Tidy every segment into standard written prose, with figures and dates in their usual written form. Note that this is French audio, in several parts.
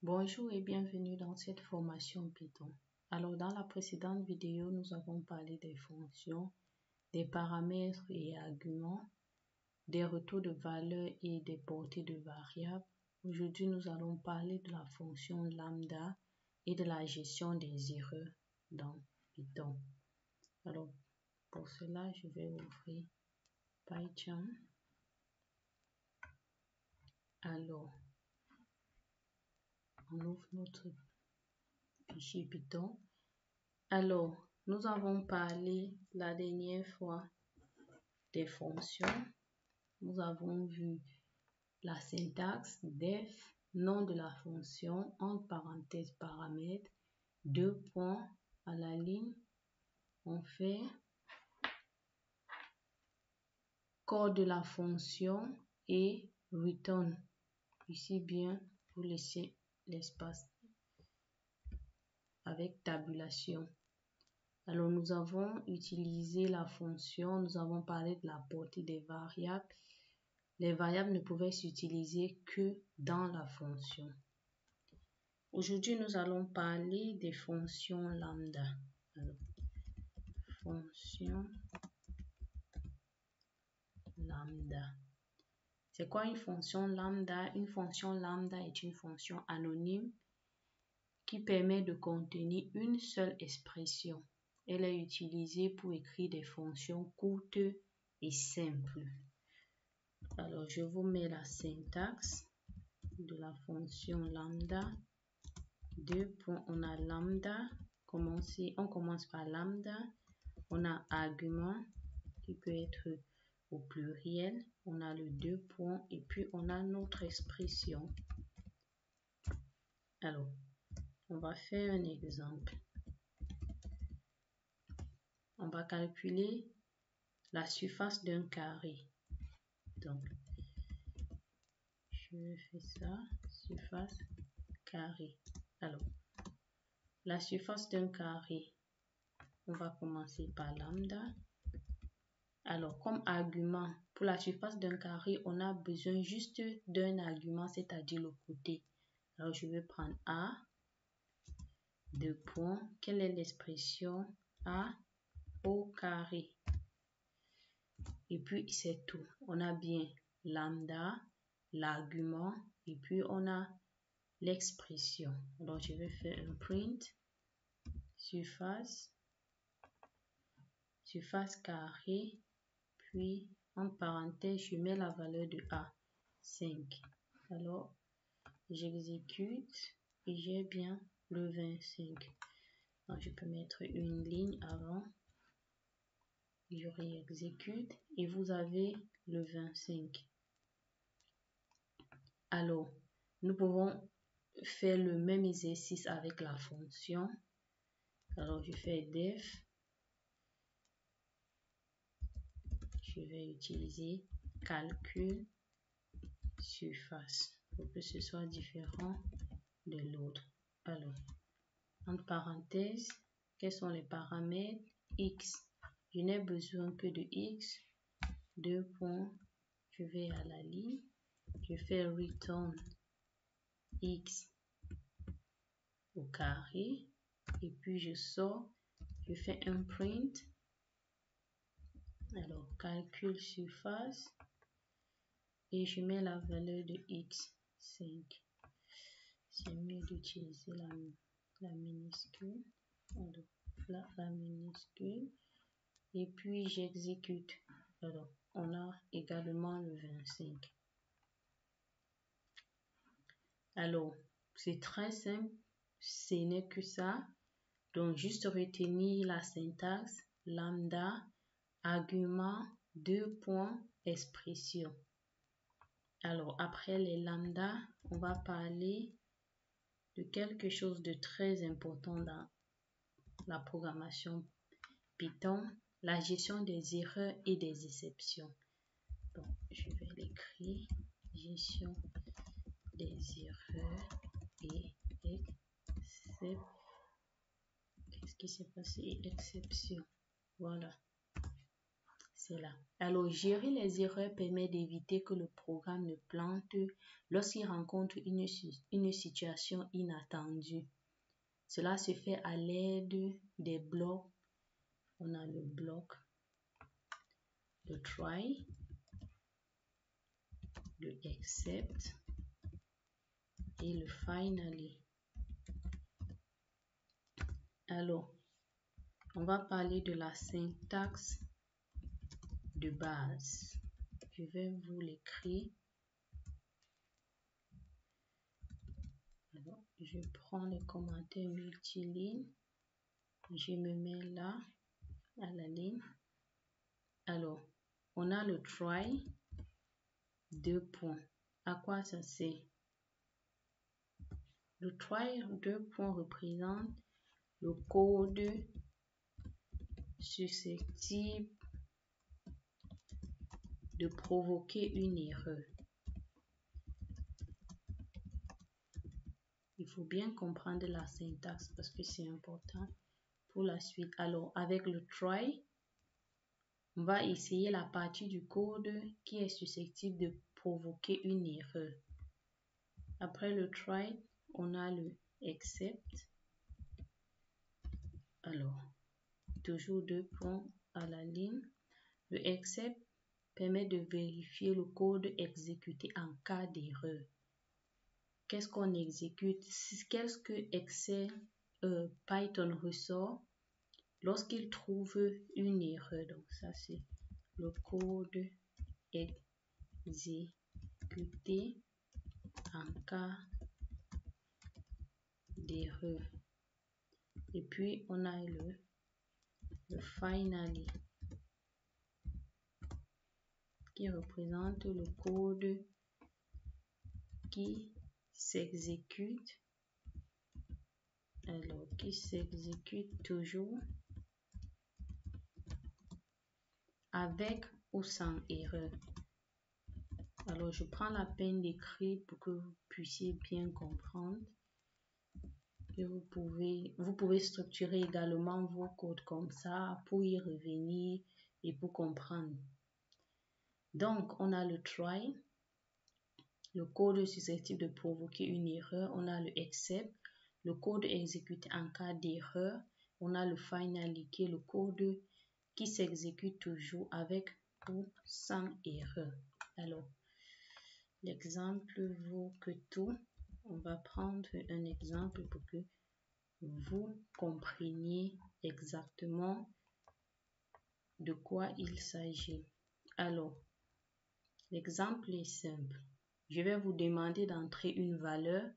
Bonjour et bienvenue dans cette formation Python. Alors, dans la précédente vidéo, nous avons parlé des fonctions, des paramètres et arguments, des retours de valeurs et des portées de variables. Aujourd'hui, nous allons parler de la fonction lambda et de la gestion des erreurs dans Python. Alors, pour cela, je vais ouvrir Python. Alors, on ouvre notre fichier Python. Alors, nous avons parlé la dernière fois des fonctions. Nous avons vu la syntaxe def, nom de la fonction, entre parenthèses paramètres, 2 points à la ligne. On fait corps de la fonction et return. Ici bien, vous laissez l'espace avec tabulation. Alors, nous avons utilisé la fonction, nous avons parlé de la portée des variables. Les variables ne pouvaient s'utiliser que dans la fonction. Aujourd'hui, nous allons parler des fonctions lambda. Alors, fonction lambda. C'est quoi une fonction lambda? Une fonction lambda est une fonction anonyme qui permet de contenir une seule expression. Elle est utilisée pour écrire des fonctions courtes et simples. Alors, je vous mets la syntaxe de la fonction lambda. 2 points, on a lambda. On commence par lambda. On a argument qui peut être au pluriel. On a le 2 points et puis on a notre expression. Alors, on va faire un exemple. On va calculer la surface d'un carré. Donc, je fais ça, surface carré. Alors, la surface d'un carré, on va commencer par lambda. Alors, comme argument, pour la surface d'un carré, on a besoin juste d'un argument, c'est-à-dire le côté. Alors, je vais prendre A, 2 points. Quelle est l'expression? A au carré. Et puis, c'est tout. On a bien lambda, l'argument, et puis on a l'expression. Alors, je vais faire un print. Surface carré, puis en parenthèse, je mets la valeur de A, 5. Alors, j'exécute et j'ai bien le 25. Donc, je peux mettre une ligne avant. Je réexécute et vous avez le 25. Alors, nous pouvons faire le même exercice avec la fonction. Alors, je fais def. Je vais utiliser calcul surface pour que ce soit différent de l'autre. Alors, entre parenthèses, quels sont les paramètres? X. Je n'ai besoin que de X. 2 points. Je vais à la ligne. Je fais return X au carré. Et puis, je sors. Je fais un print. Alors, calcul surface. Et je mets la valeur de X, 5. C'est mieux d'utiliser la minuscule. Alors, la minuscule. Et puis, j'exécute. Alors, on a également le 25. Alors, c'est très simple. Ce n'est que ça. Donc, juste retenir la syntaxe lambda, argument, 2 points, expression. Alors, après les lambda, on va parler de quelque chose de très important dans la programmation Python, la gestion des erreurs et des exceptions. Donc, je vais l'écrire, gestion des erreurs et exceptions. Qu'est-ce qui s'est passé? Exception. Voilà. c'est là. Alors, gérer les erreurs permet d'éviter que le programme ne plante lorsqu'il rencontre une situation inattendue. Cela se fait à l'aide des blocs. On a le bloc, le try, le except et le finally. Alors, on va parler de la syntaxe de base. Je vais vous l'écrire. Alors, je prends les commentaires multilignes. Je me mets là, à la ligne. Alors, on a le try, 2 points. À quoi ça sert? Le try, 2 points, représente le code susceptible de provoquer une erreur. Il faut bien comprendre la syntaxe parce que c'est important pour la suite. Alors, avec le try, on va essayer la partie du code qui est susceptible de provoquer une erreur. Après le try, on a le except. Alors, toujours 2 points à la ligne. Le except permet de vérifier le code exécuté en cas d'erreur. Qu'est-ce qu'on exécute? Qu'est-ce que Python ressort lorsqu'il trouve une erreur? Donc ça c'est le code exécuté en cas d'erreur. Et puis on a le finally qui représente le code qui s'exécute. Alors, qui s'exécute toujours avec ou sans erreur. Alors, je prends la peine d'écrire pour que vous puissiez bien comprendre. Et vous pouvez structurer également vos codes comme ça pour y revenir et pour comprendre. Donc, on a le try, le code susceptible de provoquer une erreur. On a le except, le code exécuté en cas d'erreur. On a le finally qui est le code qui s'exécute toujours avec ou sans erreur. Alors, l'exemple vaut que tout. On va prendre un exemple pour que vous compreniez exactement de quoi il s'agit. Alors, l'exemple est simple. Je vais vous demander d'entrer une valeur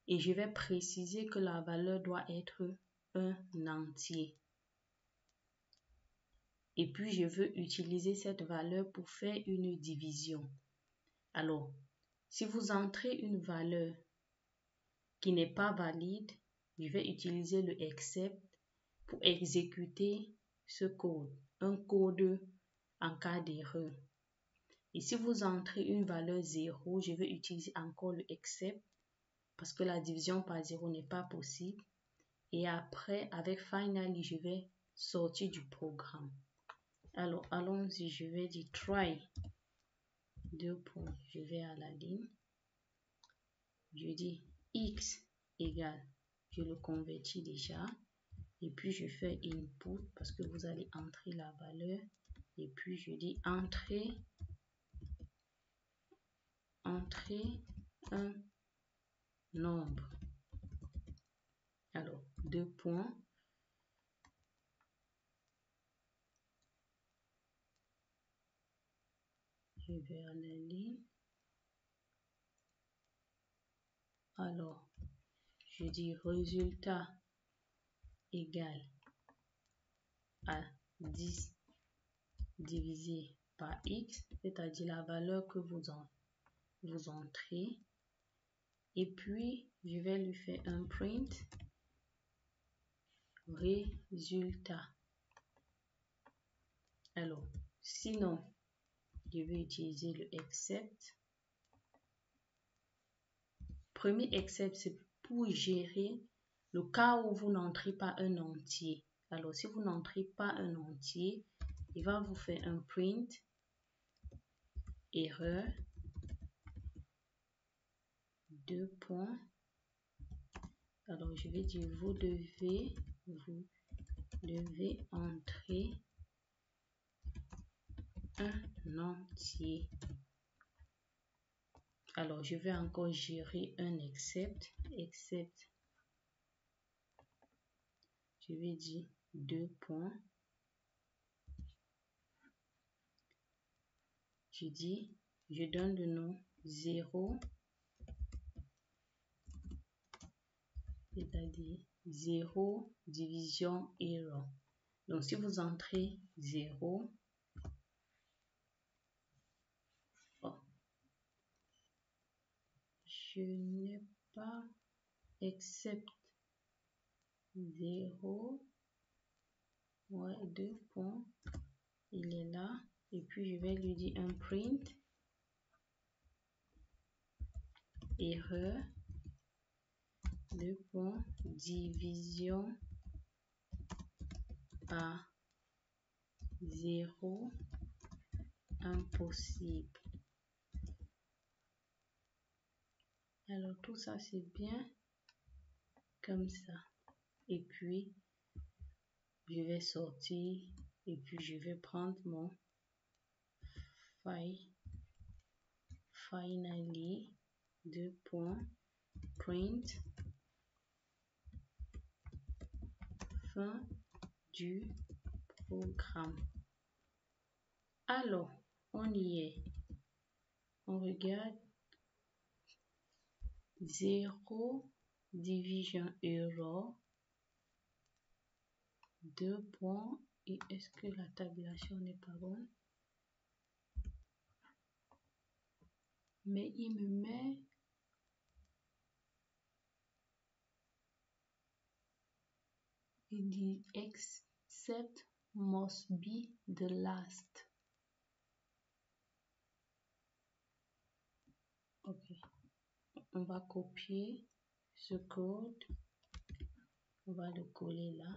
et je vais préciser que la valeur doit être un entier. Et puis, je veux utiliser cette valeur pour faire une division. Alors, si vous entrez une valeur qui n'est pas valide, je vais utiliser le except pour exécuter ce code, un code en cas d'erreur. Et si vous entrez une valeur 0, je vais utiliser encore le except parce que la division par 0 n'est pas possible. Et après, avec finally, je vais sortir du programme. Alors, allons-y, je vais dire try, 2 points, je vais à la ligne. Je dis x égale, je le convertis déjà. Et puis, je fais input parce que vous allez entrer la valeur. Et puis, je dis entrer un nombre. Alors, 2 points. Je vais à la ligne. Alors, je dis résultat égal à 10 divisé par x, c'est-à-dire la valeur que vous entrez. Et puis, je vais lui faire un print résultat. Alors, sinon, je vais utiliser le except. Premier except, c'est pour gérer le cas où vous n'entrez pas un entier. Alors, si vous n'entrez pas un entier, il va vous faire un print, erreur, 2 points. Alors, je vais dire, vous devez entrer un entier. Alors, je vais encore gérer un except. Je vais dire 2 points. Je dis, je donne le nom 0, c'est-à-dire 0 division error. Donc, si vous entrez 0, je n'ai pas except 0, ouais, 2 points, il est là, et puis je vais lui dire un print, erreur, 2 points, division par 0, impossible. Alors tout ça c'est bien comme ça, et puis je vais sortir et puis je vais prendre mon finally 2 points, print, fin du programme. Alors on y est, on regarde 0 division error, 2 points, et est-ce que la tabulation n'est pas bonne? Mais il me met il dit except must be the last. Ok, on va copier ce code, on va le coller là.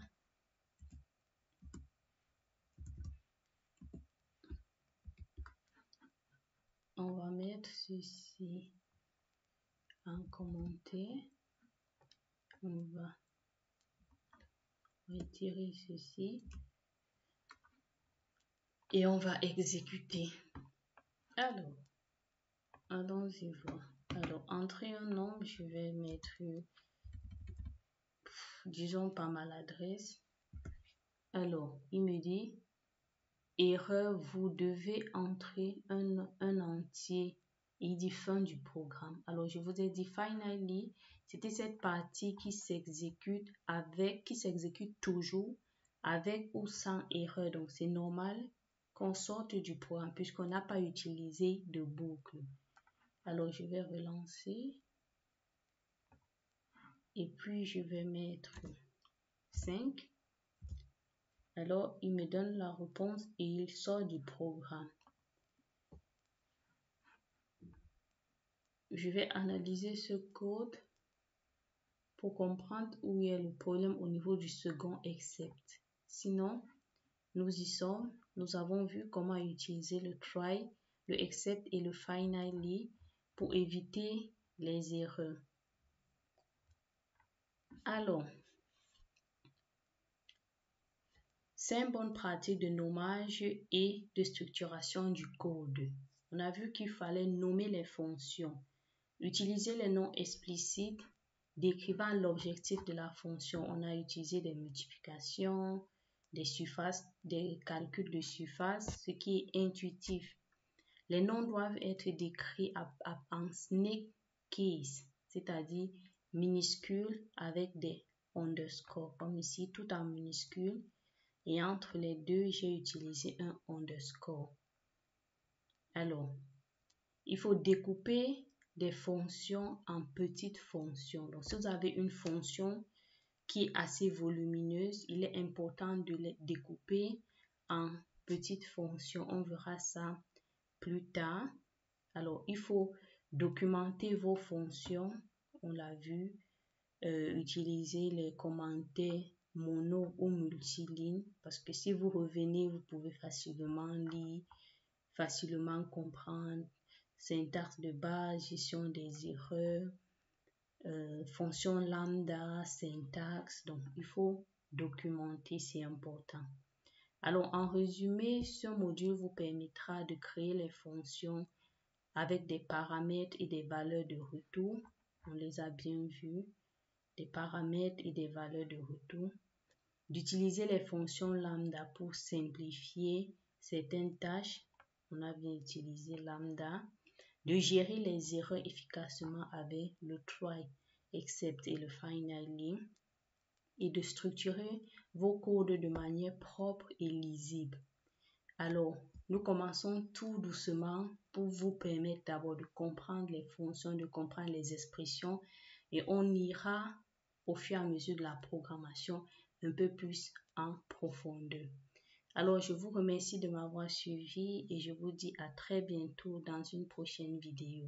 On va mettre ceci en commentaire. On va retirer ceci et on va exécuter. Alors, allons-y voir. Alors, entrer un nombre, je vais mettre, disons, pas mal l'adresse. Alors, il me dit, erreur, vous devez entrer un entier. Il dit fin du programme. Alors, je vous ai dit, finally, c'était cette partie qui s'exécute toujours avec ou sans erreur. Donc, c'est normal qu'on sorte du programme puisqu'on n'a pas utilisé de boucle. Alors, je vais relancer. Et puis, je vais mettre 5. Alors, il me donne la réponse et il sort du programme. Je vais analyser ce code pour comprendre où est le problème au niveau du second except. Sinon, nous y sommes. Nous avons vu comment utiliser le try, le except et le finally pour éviter les erreurs. Alors, c'est une bonne pratique de nommage et de structuration du code. On a vu qu'il fallait nommer les fonctions, utiliser les noms explicites décrivant l'objectif de la fonction. On a utilisé des multiplications, des surfaces, des calculs de surface, ce qui est intuitif. Les noms doivent être décrits en snake case, c'est-à-dire minuscules avec des underscores, comme ici, tout en minuscules. Et entre les deux, j'ai utilisé un underscore. Alors, il faut découper des fonctions en petites fonctions. Donc, si vous avez une fonction qui est assez volumineuse, il est important de les découper en petites fonctions. On verra ça plus tard. Alors, il faut documenter vos fonctions. On l'a vu, utiliser les commentaires mono ou multiligne, parce que si vous revenez, vous pouvez facilement lire, facilement comprendre, syntaxe de base, gestion des erreurs, fonction lambda, syntaxe. Donc, il faut documenter, c'est important. Alors, en résumé, ce module vous permettra de créer les fonctions avec des paramètres et des valeurs de retour. On les a bien vus, des paramètres et des valeurs de retour. D'utiliser les fonctions lambda pour simplifier certaines tâches. On a bien utilisé lambda. De gérer les erreurs efficacement avec le try, except et le finally. Et de structurer vos codes de manière propre et lisible. Alors, nous commençons tout doucement pour vous permettre d'abord de comprendre les fonctions, de comprendre les expressions et on ira au fur et à mesure de la programmation un peu plus en profondeur. Alors, je vous remercie de m'avoir suivi et je vous dis à très bientôt dans une prochaine vidéo.